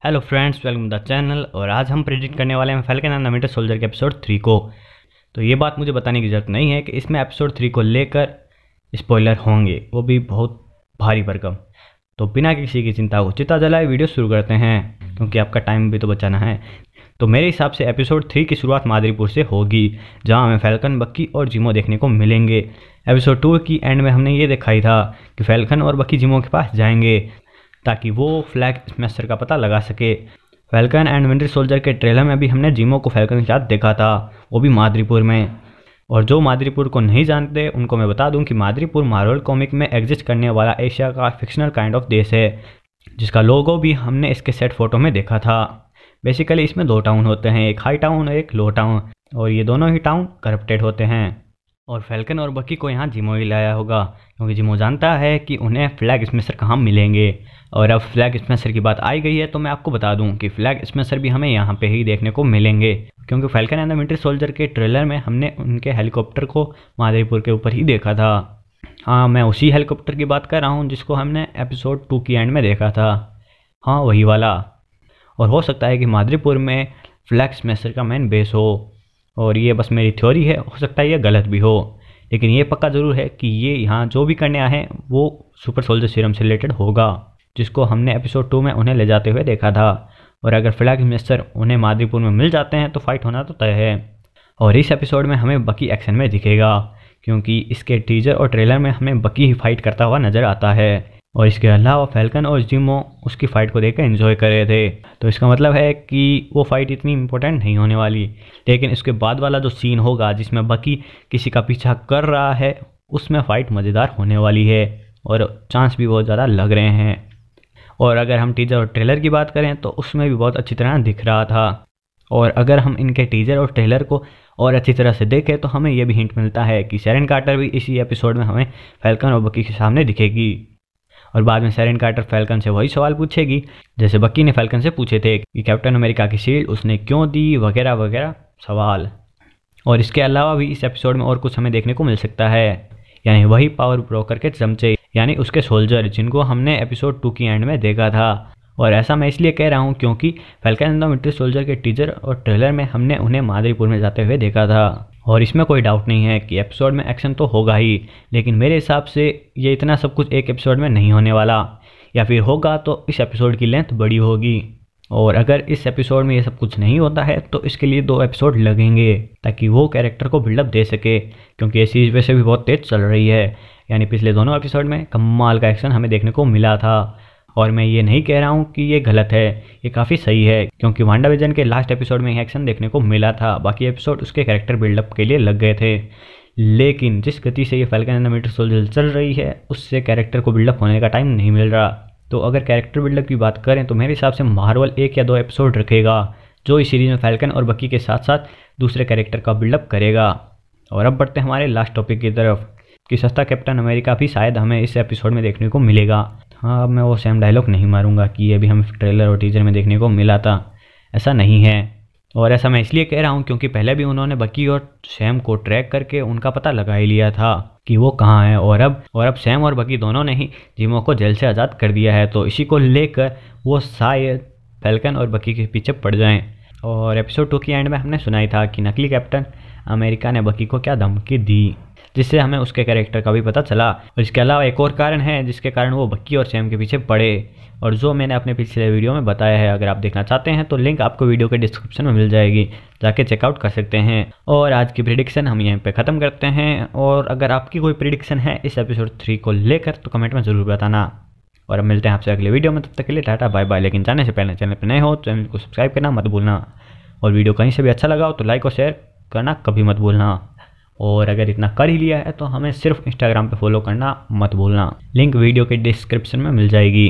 Hello friends, welcome the channel. और आज हम प्रेडिक्ट करने वाले हैं falcon and the winter soldier के एपिसोड 3 को। तो ये बात मुझे बताने की ज़रूरत नहीं है कि इसमें एपिसोड 3 को लेकर स्पॉइलर होंगे, वो भी बहुत भारी भरकम। तो बिना किसी की चिंता को चिता जलाए वीडियो शुरू करते हैं, क्योंकि आपका टाइम भी तो बचाना है। तो मेरे हिसाब से एपिसोड 3 की शुरुआत मादरीपुर से होगी, जहाँ हमें फैल्कन, बक्की और जिमो देखने को मिलेंगे। एपिसोड 2 की एंड में हमने ये देखा ही था कि फैल्कन और बक्की जिमो के पास जाएंगे ताकि वो फ्लैग स्मैशर का पता लगा सके। फैल्कन एंड विंटर सोल्जर के ट्रेलर में भी हमने जिमो को फैल्कन के साथ देखा था, वो भी मादरीपुर में। और जो मादरीपुर को नहीं जानते उनको मैं बता दूं कि मादरीपुर मार्वल कॉमिक में एग्जिस्ट करने वाला एशिया का फिक्शनल काइंड ऑफ देश है, जिसका लोगो भी हमने इसके सेट फोटो में देखा था। बेसिकली इसमें 2 टाउन होते हैं, एक हाई टाउन और एक लो टाउन, और ये दोनों ही टाउन करप्टेड होते हैं। और फैल्कन और बक्की को यहाँ जिमो ही लाया होगा, क्योंकि जिमो जानता है कि उन्हें फ्लैग स्मैशर कहाँ मिलेंगे। और अब फ्लैग स्मैशर की बात आई गई है तो मैं आपको बता दूं कि फ्लैग स्मैशर भी हमें यहाँ पे ही देखने को मिलेंगे, क्योंकि falcon and the winter soldier के ट्रेलर में हमने उनके हेलीकॉप्टर को मादरीपुर के ऊपर ही देखा था। हाँ, मैं उसी हेलीकॉप्टर की बात कर रहा हूँ जिसको हमने एपिसोड 2 की एंड में देखा था। हाँ, वही वाला। और हो सकता है कि मादरीपुर में फ्लैग स्मैशर का मेन बेस हो, और ये बस मेरी थ्योरी है, हो सकता है ये गलत भी हो। लेकिन ये पक्का ज़रूर है कि ये यहाँ जो भी करने आए हैं वो सुपर सोल्जर सीरम से रिलेटेड होगा, जिसको हमने एपिसोड 2 में उन्हें ले जाते हुए देखा था। और अगर फ्लैग स्मैशर उन्हें मादरीपुर में मिल जाते हैं तो फाइट होना तो तय है। और इस एपिसोड में हमें बक्की एक्शन में दिखेगा, क्योंकि इसके टीजर और ट्रेलर में हमें बक्की ही फाइट करता हुआ नज़र आता है। और इसके अलावा फैल्कन और जिमो उसकी फ़ाइट को देखकर एंजॉय कर रहे थे, तो इसका मतलब है कि वो फाइट इतनी इंपॉर्टेंट नहीं होने वाली। लेकिन इसके बाद वाला जो सीन होगा जिसमें बक्की किसी का पीछा कर रहा है, उसमें फ़ाइट मज़ेदार होने वाली है और चांस भी बहुत ज़्यादा लग रहे हैं। और अगर हम टीजर और ट्रेलर की बात करें तो उसमें भी बहुत अच्छी तरह दिख रहा था। और अगर हम इनके टीजर और ट्रेलर को और अच्छी तरह से देखें तो हमें यह भी हिंट मिलता है कि शेरन कार्टर भी इसी एपिसोड में हमें फैल्कन और बक्की के सामने दिखेगी। और बाद में शेरन कार्टर फैल्कन से वही सवाल पूछेगी जैसे बक्की ने फैल्कन से पूछे थे कि कैप्टन अमेरिका की शील्ड उसने क्यों दी, वगैरह वगैरह सवाल। और इसके अलावा भी इस एपिसोड में और कुछ हमें देखने को मिल सकता है, यानी वही पावर ब्रोकर के चमचे, यानी उसके सोल्जर, जिनको हमने एपिसोड 2 की एंड में देखा था। और ऐसा मैं इसलिए कह रहा हूँ क्योंकि falcon and the winter soldier के टीजर और ट्रेलर में हमने उन्हें मादरीपुर में जाते हुए देखा था। और इसमें कोई डाउट नहीं है कि एपिसोड में एक्शन तो होगा ही, लेकिन मेरे हिसाब से ये इतना सब कुछ एक एपिसोड में नहीं होने वाला, या फिर होगा तो इस एपिसोड की लेंथ बड़ी होगी। और अगर इस एपिसोड में ये सब कुछ नहीं होता है तो इसके लिए 2 एपिसोड लगेंगे, ताकि वो कैरेक्टर को बिल्डअप दे सके, क्योंकि ये सीरीज वैसे भी बहुत तेज़ चल रही है। यानी पिछले दोनों एपिसोड में कमाल का एक्शन हमें देखने को मिला था। और मैं ये नहीं कह रहा हूँ कि ये गलत है, ये काफ़ी सही है, क्योंकि वांडाविजन के लास्ट एपिसोड में एक्शन देखने को मिला था, बाकी एपिसोड उसके कैरेक्टर बिल्डअप के लिए लग गए थे। लेकिन जिस गति से ये falcon and the winter soldier चल रही है, उससे कैरेक्टर को बिल्डअप होने का टाइम नहीं मिल रहा। तो अगर कैरेक्टर बिल्डअप की बात करें तो मेरे हिसाब से मार्वल 1 या 2 एपिसोड रखेगा, जो इस सीरीज़ में फैल्कन और बक्की के साथ साथ दूसरे कैरेक्टर का बिल्डअप करेगा। और अब बढ़ते हैं हमारे लास्ट टॉपिक की तरफ कि सस्ता कैप्टन अमेरिका भी शायद हमें इस एपिसोड में देखने को मिलेगा। हाँ, अब मैं वो सेम डायलॉग नहीं मारूंगा कि ये भी हमें ट्रेलर और टीजर में देखने को मिला था, ऐसा नहीं है। और ऐसा मैं इसलिए कह रहा हूँ क्योंकि पहले भी उन्होंने बक्की और सैम को ट्रैक करके उनका पता लगा ही लिया था कि वो कहाँ है। और अब सैम और बक्की दोनों ने ही जिमो को जेल से आज़ाद कर दिया है, तो इसी को लेकर वो शायद फैल्कन और बक्की के पीछे पड़ जाएं। और एपिसोड 2 की एंड में हमने सुनाई था कि नकली कैप्टन अमेरिका ने बक्की को क्या धमकी दी, जिससे हमें उसके कैरेक्टर का भी पता चला। और इसके अलावा एक और कारण है जिसके कारण वो बक्की और सैम के पीछे पड़े, और जो मैंने अपने पिछले वीडियो में बताया है। अगर आप देखना चाहते हैं तो लिंक आपको वीडियो के डिस्क्रिप्शन में मिल जाएगी, जाके चेकआउट कर सकते हैं। और आज की प्रेडिक्शन हम यहीं पे ख़त्म करते हैं। और अगर आपकी कोई प्रेडिक्शन है इस एपिसोड 3 को लेकर तो कमेंट में ज़रूर बताना। और अब मिलते हैं आपसे अगले वीडियो में, तब तक के लिए टाटा बाय बाय। लेकिन जाने से पहले चैनल पर नए हो तो चैनल को सब्सक्राइब करना मत भूलना, और वीडियो कहीं से भी अच्छा लगा हो तो लाइक और शेयर करना कभी मत भूलना। और अगर इतना कर ही लिया है तो हमें सिर्फ इंस्टाग्राम पे फॉलो करना मत भूलना, लिंक वीडियो के डिस्क्रिप्शन में मिल जाएगी।